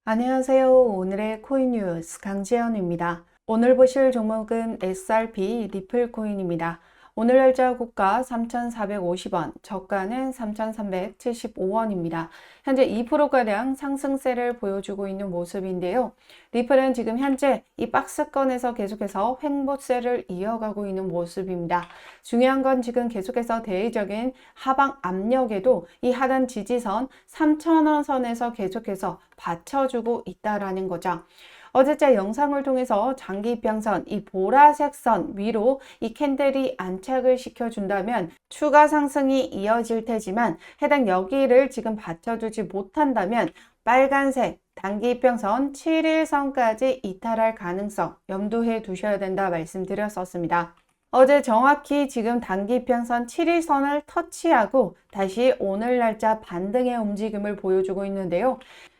안녕하세요. 오늘의 코인 뉴스 강지연입니다. 오늘 보실 종목은 SRP 리플 코인입니다. 오늘 날짜 고가 3,450원, 저가는 3,375원입니다. 현재 2%가량 상승세를 보여주고 있는 모습인데요. 리플은 지금 현재 이 박스권에서 계속해서 횡보세를 이어가고 있는 모습입니다. 중요한 건 지금 계속해서 대외적인 하방 압력에도 이 하단 지지선 3,000원 선에서 계속해서 받쳐주고 있다라는 거죠. 어제자 영상을 통해서 장기 입양선, 이 보라색 선 위로 이 캔들이 안착을 시켜준다면 추가 상승이 이어질 테지만 해당 여기를 지금 받쳐주지 못한다면 빨간색 단기 입양선 7일선까지 이탈할 가능성 염두해 두셔야 된다 말씀드렸었습니다. 어제 정확히 지금 단기 입양선 7일선을 터치하고 다시 오늘 날짜 반등의 움직임을 보여주고 있는데요.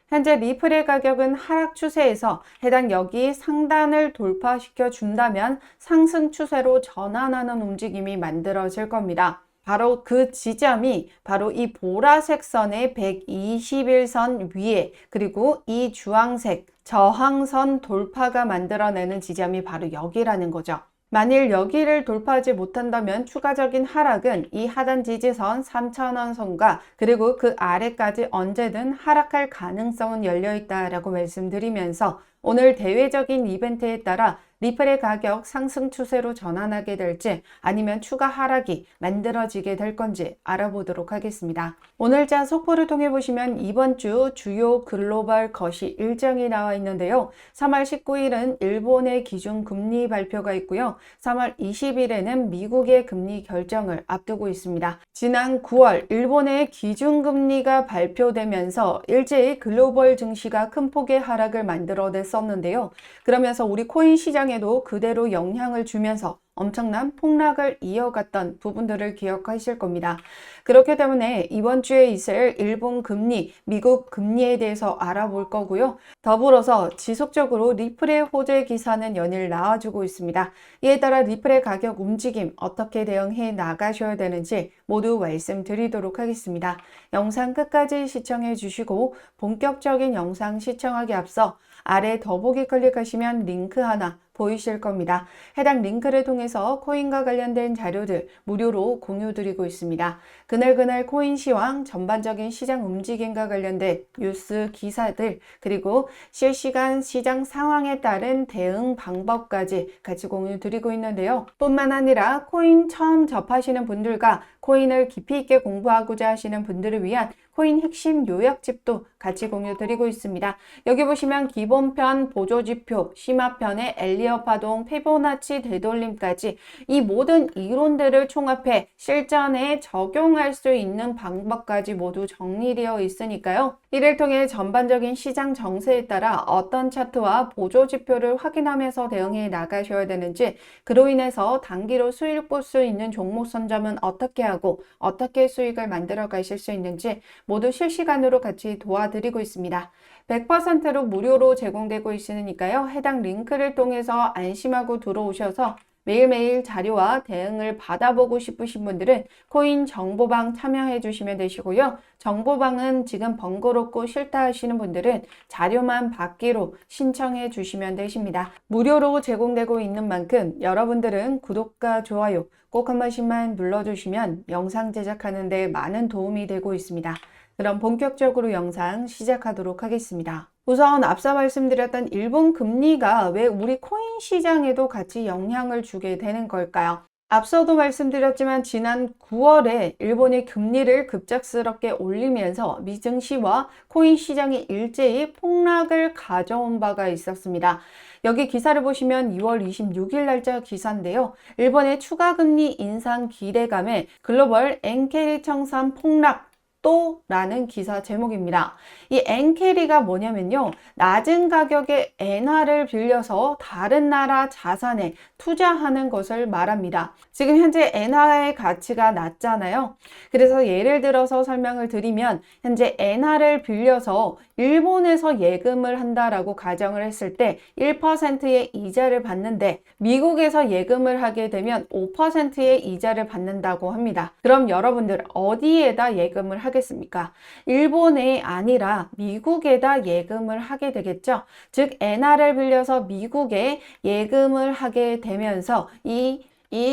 현재 리플의 가격은 하락 추세에서 해당 여기 상단을 돌파시켜 준다면 상승 추세로 전환하는 움직임이 만들어질 겁니다. 바로 그 지점이 바로 이 보라색 선의 121선 위에 그리고 이 주황색 저항선 돌파가 만들어내는 지점이 바로 여기라는 거죠. 만일 여기를 돌파하지 못한다면 추가적인 하락은 이 하단 지지선 3,000원 선과 그리고 그 아래까지 언제든 하락할 가능성은 열려있다라고 말씀드리면서 오늘 대외적인 이벤트에 따라 리플의 가격 상승 추세로 전환하게 될지 아니면 추가 하락이 만들어지게 될 건지 알아보도록 하겠습니다. 오늘자 속보를 통해 보시면 이번 주 주요 글로벌 거시 일정이 나와 있는데요. 3월 19일은 일본의 기준금리 발표가 있고요. 3월 20일에는 미국의 금리 결정을 앞두고 있습니다. 지난 9월 일본의 기준금리가 발표되면서 일제히 글로벌 증시가 큰 폭의 하락을 만들어냈었는데요. 그러면서 우리 코인 시장에도 그대로 영향을 주면서 엄청난 폭락을 이어갔던 부분들을 기억하실 겁니다. 그렇기 때문에 이번 주에 있을 일본 금리, 미국 금리에 대해서 알아볼 거고요. 더불어서 지속적으로 리플의 호재 기사는 연일 나와주고 있습니다. 이에 따라 리플의 가격 움직임 어떻게 대응해 나가셔야 되는지 모두 말씀드리도록 하겠습니다. 영상 끝까지 시청해 주시고 본격적인 영상 시청하기 앞서 아래 더보기 클릭하시면 링크 하나 보이실 겁니다. 해당 링크를 통해서 코인과 관련된 자료들 무료로 공유드리고 있습니다. 그날그날 코인 시황, 전반적인 시장 움직임과 관련된 뉴스, 기사들, 그리고 실시간 시장 상황에 따른 대응 방법까지 같이 공유드리고 있는데요. 뿐만 아니라 코인 처음 접하시는 분들과 코인을 깊이 있게 공부하고자 하시는 분들을 위한 코인 핵심 요약집도 같이 공유드리고 있습니다. 여기 보시면 기본편, 보조지표, 심화편의 엘리어 파동, 피보나치 되돌림까지 이 모든 이론들을 총합해 실전에 적용할 수 있는 방법까지 모두 정리되어 있으니까요. 이를 통해 전반적인 시장 정세에 따라 어떤 차트와 보조지표를 확인하면서 대응해 나가셔야 되는지, 그로 인해서 단기로 수익을 볼 수 있는 종목 선점은 어떻게 하고 어떻게 수익을 만들어 가실 수 있는지 모두 실시간으로 같이 도와드리고 있습니다. 100%로 무료로 제공되고 있으니까요. 해당 링크를 통해서 안심하고 들어오셔서 매일매일 자료와 대응을 받아보고 싶으신 분들은 코인 정보방 참여해 주시면 되시고요. 정보방은 지금 번거롭고 싫다 하시는 분들은 자료만 받기로 신청해 주시면 되십니다. 무료로 제공되고 있는 만큼 여러분들은 구독과 좋아요 꼭 한 번씩만 눌러주시면 영상 제작하는 데 많은 도움이 되고 있습니다. 그럼 본격적으로 영상 시작하도록 하겠습니다. 우선 앞서 말씀드렸던 일본 금리가 왜 우리 코인 시장에도 같이 영향을 주게 되는 걸까요? 앞서도 말씀드렸지만 지난 9월에 일본이 금리를 급작스럽게 올리면서 미증시와 코인 시장이 일제히 폭락을 가져온 바가 있었습니다. 여기 기사를 보시면 2월 26일 날짜 기사인데요. 일본의 추가 금리 인상 기대감에 글로벌 엔캐리 청산 폭락 또 라는 기사 제목입니다. 이 엔캐리가 뭐냐면요. 낮은 가격에 엔화를 빌려서 다른 나라 자산에 투자하는 것을 말합니다. 지금 현재 엔화의 가치가 낮잖아요. 그래서 예를 들어서 설명을 드리면 현재 엔화를 빌려서 일본에서 예금을 한다라고 가정을 했을 때 1%의 이자를 받는데 미국에서 예금을 하게 되면 5%의 이자를 받는다고 합니다. 그럼 여러분들 어디에다 예금을 하겠습니까? 일본에 아니라 미국에다 예금을 하게 되겠죠. 즉 엔화를 빌려서 미국에 예금을 하게 되면서 이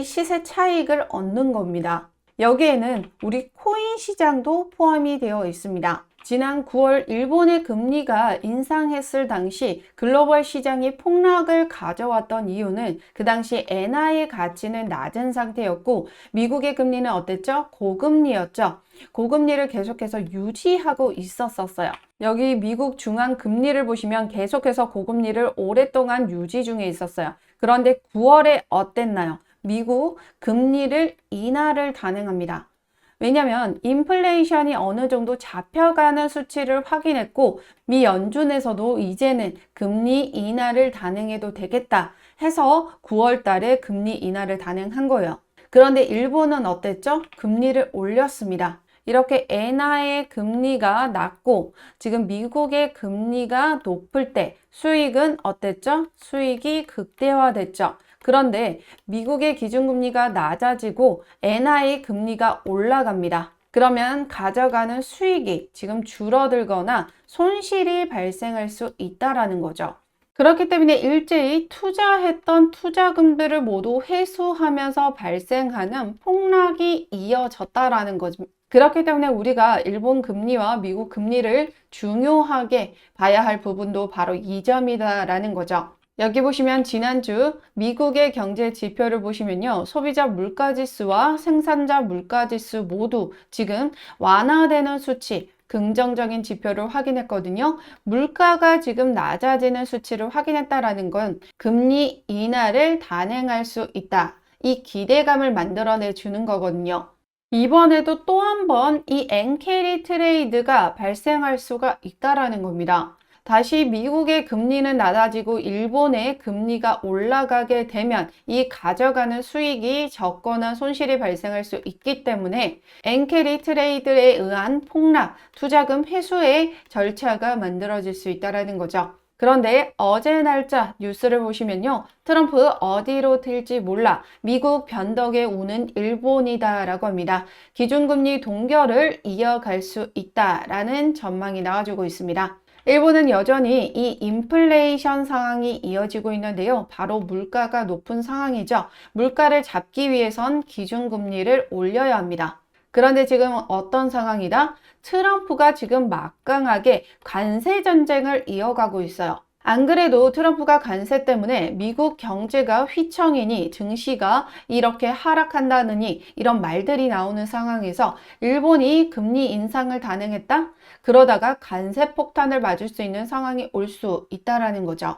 시세 차익을 얻는 겁니다. 여기에는 우리 코인 시장도 포함이 되어 있습니다. 지난 9월 일본의 금리가 인상했을 당시 글로벌 시장이 폭락을 가져왔던 이유는 그 당시 엔화의 가치는 낮은 상태였고 미국의 금리는 어땠죠? 고금리였죠. 고금리를 계속해서 유지하고 있었어요. 여기 미국 중앙 금리를 보시면 계속해서 고금리를 오랫동안 유지 중에 있었어요. 그런데 9월에 어땠나요? 미국 금리를 인하를 단행합니다. 왜냐하면 인플레이션이 어느 정도 잡혀가는 수치를 확인했고 미 연준에서도 이제는 금리 인하를 단행해도 되겠다 해서 9월 달에 금리 인하를 단행한 거예요. 그런데 일본은 어땠죠? 금리를 올렸습니다. 이렇게 엔화의 금리가 낮고 지금 미국의 금리가 높을 때 수익은 어땠죠? 수익이 극대화됐죠. 그런데 미국의 기준금리가 낮아지고 엔화의 금리가 올라갑니다. 그러면 가져가는 수익이 지금 줄어들거나 손실이 발생할 수 있다라는 거죠. 그렇기 때문에 일제히 투자했던 투자금들을 모두 회수하면서 발생하는 폭락이 이어졌다라는 거죠. 그렇기 때문에 우리가 일본 금리와 미국 금리를 중요하게 봐야 할 부분도 바로 이 점이다라는 거죠. 여기 보시면 지난주 미국의 경제 지표를 보시면요. 소비자 물가지수와 생산자 물가지수 모두 지금 완화되는 수치, 긍정적인 지표를 확인했거든요. 물가가 지금 낮아지는 수치를 확인했다라는 건 금리 인하를 단행할 수 있다. 이 기대감을 만들어내 주는 거거든요. 이번에도 또 한 번 이 엔캐리 트레이드가 발생할 수가 있다라는 겁니다. 다시 미국의 금리는 낮아지고 일본의 금리가 올라가게 되면 이 가져가는 수익이 적거나 손실이 발생할 수 있기 때문에 엔캐리 트레이드에 의한 폭락, 투자금 회수의 절차가 만들어질 수 있다는 거죠. 그런데 어제 날짜 뉴스를 보시면요. 트럼프 어디로 튈지 몰라 미국 변덕에 우는 일본이다 라고 합니다. 기준금리 동결을 이어갈 수 있다라는 전망이 나와주고 있습니다. 일본은 여전히 이 인플레이션 상황이 이어지고 있는데요. 바로 물가가 높은 상황이죠. 물가를 잡기 위해선 기준금리를 올려야 합니다. 그런데 지금 어떤 상황이다? 트럼프가 지금 막강하게 관세 전쟁을 이어가고 있어요. 안 그래도 트럼프가 관세 때문에 미국 경제가 휘청이니 증시가 이렇게 하락한다느니 이런 말들이 나오는 상황에서 일본이 금리 인상을 단행했다? 그러다가 관세 폭탄을 맞을 수 있는 상황이 올 수 있다라는 거죠.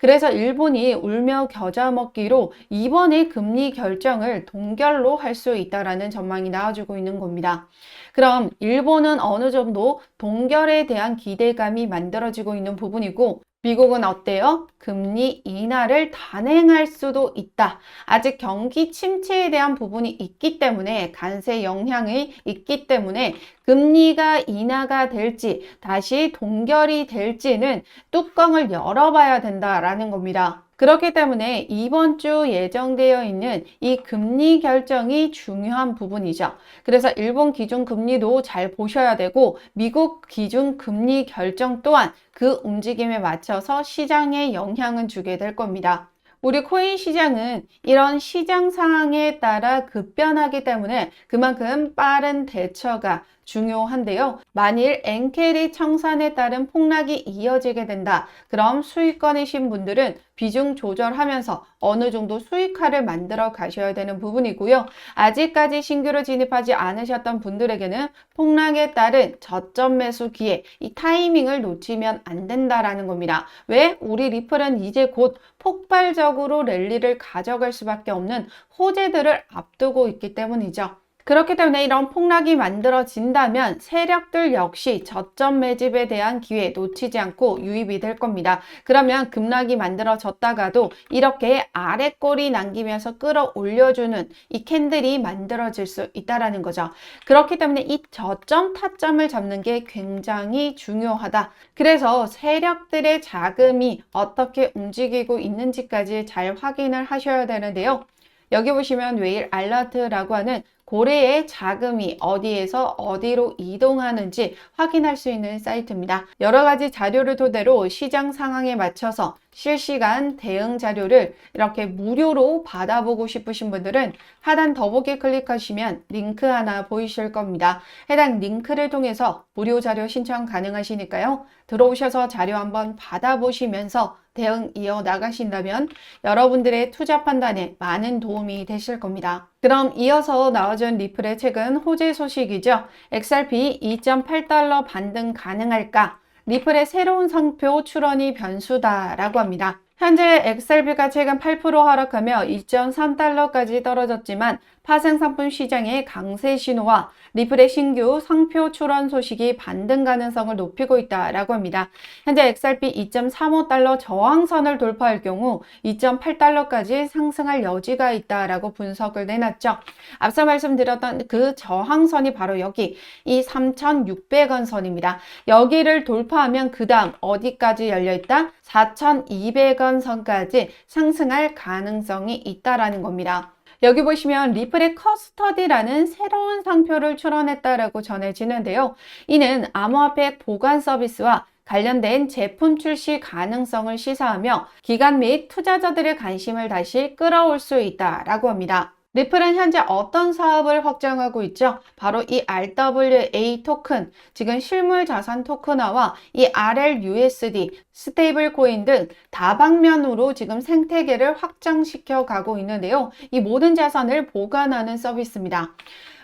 그래서 일본이 울며 겨자 먹기로 이번에 금리 결정을 동결로 할 수 있다라는 전망이 나와주고 있는 겁니다. 그럼 일본은 어느 정도 동결에 대한 기대감이 만들어지고 있는 부분이고 미국은 어때요? 금리 인하를 단행할 수도 있다. 아직 경기 침체에 대한 부분이 있기 때문에 관세 영향이 있기 때문에 금리가 인하가 될지 다시 동결이 될지는 뚜껑을 열어봐야 된다라는 겁니다. 그렇기 때문에 이번 주 예정되어 있는 이 금리 결정이 중요한 부분이죠. 그래서 일본 기준금리도 잘 보셔야 되고 미국 기준금리 결정 또한 그 움직임에 맞춰서 시장에 영향을 주게 될 겁니다. 우리 코인 시장은 이런 시장 상황에 따라 급변하기 때문에 그만큼 빠른 대처가 중요한데요. 만일 엔캐리 청산에 따른 폭락이 이어지게 된다. 그럼 수익권이신 분들은 비중 조절하면서 어느 정도 수익화를 만들어 가셔야 되는 부분이고요. 아직까지 신규로 진입하지 않으셨던 분들에게는 폭락에 따른 저점 매수 기회, 이 타이밍을 놓치면 안 된다라는 겁니다. 왜? 우리 리플은 이제 곧 폭발적으로 랠리를 가져갈 수밖에 없는 호재들을 앞두고 있기 때문이죠. 그렇기 때문에 이런 폭락이 만들어진다면 세력들 역시 저점 매집에 대한 기회 놓치지 않고 유입이 될 겁니다. 그러면 급락이 만들어졌다가도 이렇게 아래꼬리 남기면서 끌어올려주는 이 캔들이 만들어질 수 있다라는 거죠. 그렇기 때문에 이 저점 타점을 잡는 게 굉장히 중요하다. 그래서 세력들의 자금이 어떻게 움직이고 있는지까지 잘 확인을 하셔야 되는데요. 여기 보시면 웨일 알러트라고 하는 고래의 자금이 어디에서 어디로 이동하는지 확인할 수 있는 사이트입니다. 여러 가지 자료를 토대로 시장 상황에 맞춰서 실시간 대응 자료를 이렇게 무료로 받아보고 싶으신 분들은 하단 더보기 클릭하시면 링크 하나 보이실 겁니다. 해당 링크를 통해서 무료 자료 신청 가능하시니까요. 들어오셔서 자료 한번 받아보시면서 대응 이어나가신다면 여러분들의 투자 판단에 많은 도움이 되실 겁니다. 그럼 이어서 나와준 리플의 최근 호재 소식이죠. XRP 2.8달러 반등 가능할까? 리플의 새로운 상표 출원이 변수다라고 합니다. 현재 XRP가 최근 8% 하락하며 2.3달러까지 떨어졌지만 파생상품 시장의 강세 신호와 리플의 신규 상표 출원 소식이 반등 가능성을 높이고 있다라고 합니다. 현재 XRP 2.35달러 저항선을 돌파할 경우 2.8달러까지 상승할 여지가 있다라고 분석을 내놨죠. 앞서 말씀드렸던 그 저항선이 바로 여기 이 3,600원 선입니다. 여기를 돌파하면 그 다음 어디까지 열려있다? 4,200원 선까지 상승할 가능성이 있다라는 겁니다. 여기 보시면 리플의 커스터디라는 새로운 상표를 출원했다라고 전해지는데요. 이는 암호화폐 보관 서비스와 관련된 제품 출시 가능성을 시사하며 기관 및 투자자들의 관심을 다시 끌어올 수 있다라고 합니다. 리플은 현재 어떤 사업을 확장하고 있죠? 바로 이 RWA 토큰, 지금 실물 자산 토큰화와 이 RLUSD, 스테이블 코인 등 다방면으로 지금 생태계를 확장시켜 가고 있는데요. 이 모든 자산을 보관하는 서비스입니다.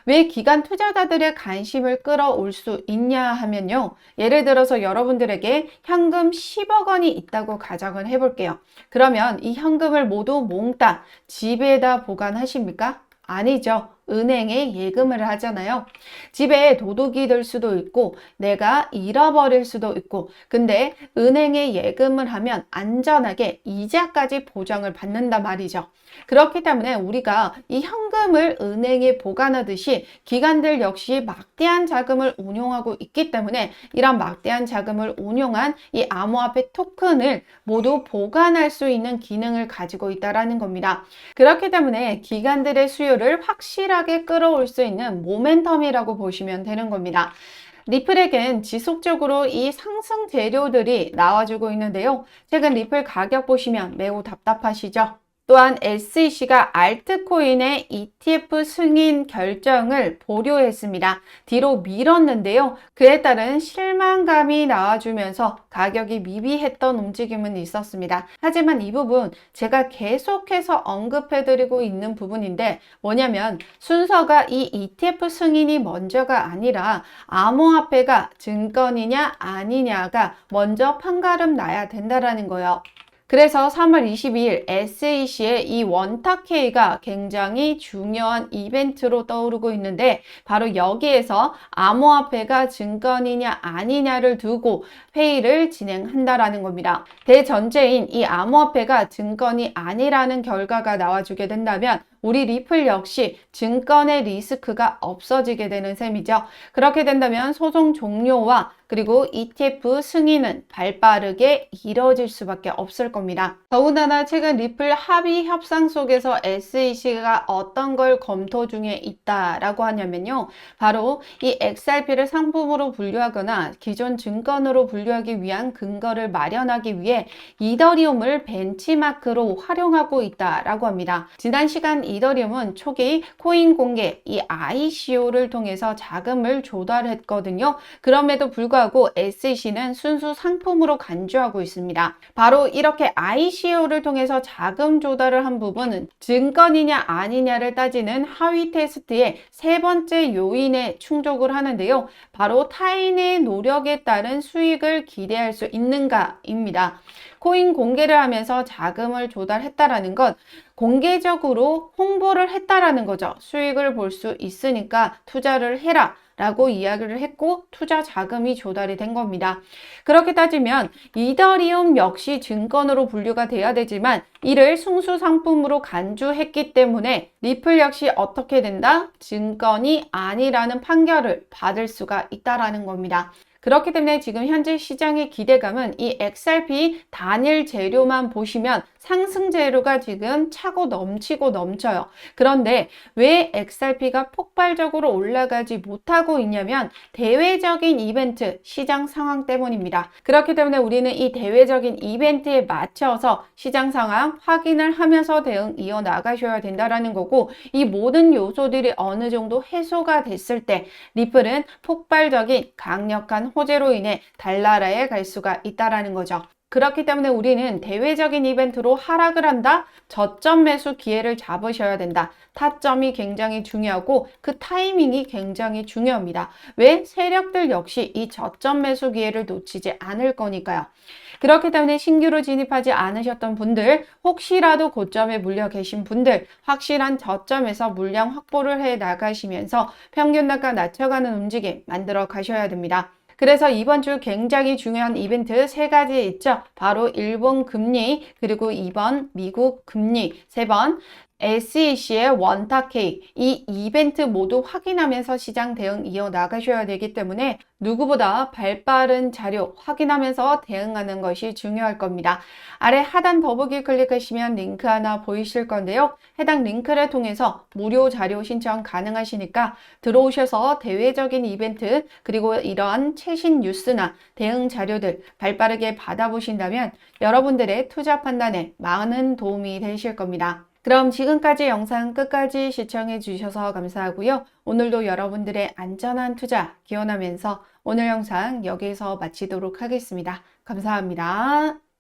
왜 기관 투자자들의 관심을 끌어올 수 있냐 하면요. 예를 들어서 여러분들에게 현금 10억 원이 있다고 가정을 해볼게요. 그러면 이 현금을 모두 몽땅 집에다 보관하십니까? 아니죠. 은행에 예금을 하잖아요. 집에 도둑이 들 수도 있고 내가 잃어버릴 수도 있고 근데 은행에 예금을 하면 안전하게 이자까지 보장을 받는단 말이죠. 그렇기 때문에 우리가 이 현금을 은행에 보관하듯이 기관들 역시 막대한 자금을 운용하고 있기 때문에 이런 막대한 자금을 운용한 이 암호화폐 토큰을 모두 보관할 수 있는 기능을 가지고 있다는 겁니다. 그렇기 때문에 기관들의 수요를 확실하게 끌어올 수 있는 모멘텀이라고 보시면 되는 겁니다. 리플에겐 지속적으로 이 상승 재료들이 나와주고 있는데요. 최근 리플 가격 보시면 매우 답답하시죠? 또한 SEC가 알트코인의 ETF 승인 결정을 보류했습니다. 뒤로 밀었는데요. 그에 따른 실망감이 나와주면서 가격이 미비했던 움직임은 있었습니다. 하지만 이 부분 제가 계속해서 언급해드리고 있는 부분인데 뭐냐면 순서가 이 ETF 승인이 먼저가 아니라 암호화폐가 증권이냐 아니냐가 먼저 판가름 나야 된다라는 거예요. 그래서 3월 22일 SEC의 이 원탁회의가 굉장히 중요한 이벤트로 떠오르고 있는데 바로 여기에서 암호화폐가 증권이냐 아니냐를 두고 회의를 진행한다라는 겁니다. 대전제인 이 암호화폐가 증권이 아니라는 결과가 나와주게 된다면 우리 리플 역시 증권의 리스크가 없어지게 되는 셈이죠. 그렇게 된다면 소송 종료와 그리고 ETF 승인은 발빠르게 이뤄질 수밖에 없을 겁니다. 더군다나 최근 리플 합의 협상 속에서 SEC가 어떤 걸 검토 중에 있다라고 하냐면요. 바로 이 XRP를 상품으로 분류하거나 기존 증권으로 분류하기 위한 근거를 마련하기 위해 이더리움을 벤치마크로 활용하고 있다라고 합니다. 지난 시간 이더리움은 초기 코인 공개 이 ICO를 통해서 자금을 조달했거든요. 그럼에도 불구하고 불구하고 SEC는 순수 상품으로 간주하고 있습니다. 바로 이렇게 ICO를 통해서 자금 조달을 한 부분은 증권이냐 아니냐를 따지는 하위 테스트의 세 번째 요인에 충족을 하는데요. 바로 타인의 노력에 따른 수익을 기대할 수 있는가입니다. 코인 공개를 하면서 자금을 조달했다라는 것, 공개적으로 홍보를 했다라는 거죠. 수익을 볼 수 있으니까 투자를 해라 라고 이야기를 했고 투자 자금이 조달이 된 겁니다. 그렇게 따지면 이더리움 역시 증권으로 분류가 돼야 되지만 이를 순수 상품으로 간주했기 때문에 리플 역시 어떻게 된다? 증권이 아니라는 판결을 받을 수가 있다라는 겁니다. 그렇기 때문에 지금 현재 시장의 기대감은 이 XRP 단일 재료만 보시면 상승 재료가 지금 차고 넘치고 넘쳐요. 그런데 왜 XRP가 폭발적으로 올라가지 못하고 있냐면 대외적인 이벤트, 시장 상황 때문입니다. 그렇기 때문에 우리는 이 대외적인 이벤트에 맞춰서 시장 상황 확인을 하면서 대응 이어나가셔야 된다는 거고, 이 모든 요소들이 어느 정도 해소가 됐을 때 리플은 폭발적인 강력한 호재로 인해 달나라에 갈 수가 있다라는 거죠. 그렇기 때문에 우리는 대외적인 이벤트로 하락을 한다? 저점 매수 기회를 잡으셔야 된다. 타점이 굉장히 중요하고 그 타이밍이 굉장히 중요합니다. 왜? 세력들 역시 이 저점 매수 기회를 놓치지 않을 거니까요. 그렇기 때문에 신규로 진입하지 않으셨던 분들, 혹시라도 고점에 물려 계신 분들, 확실한 저점에서 물량 확보를 해 나가시면서 평균 단가 낮춰가는 움직임 만들어 가셔야 됩니다. 그래서 이번 주 굉장히 중요한 이벤트 세 가지 있죠. 바로 일본 금리, 그리고 2번 미국 금리, 3번 SEC의 원탁 케이크, 이 이벤트 모두 확인하면서 시장 대응 이어나가셔야 되기 때문에 누구보다 발빠른 자료 확인하면서 대응하는 것이 중요할 겁니다. 아래 하단 더보기 클릭하시면 링크 하나 보이실 건데요. 해당 링크를 통해서 무료 자료 신청 가능하시니까 들어오셔서 대외적인 이벤트 그리고 이러한 최신 뉴스나 대응 자료들 발빠르게 받아보신다면 여러분들의 투자 판단에 많은 도움이 되실 겁니다. 그럼 지금까지 영상 끝까지 시청해 주셔서 감사하고요. 오늘도 여러분들의 안전한 투자 기원하면서 오늘 영상 여기서 마치도록 하겠습니다. 감사합니다.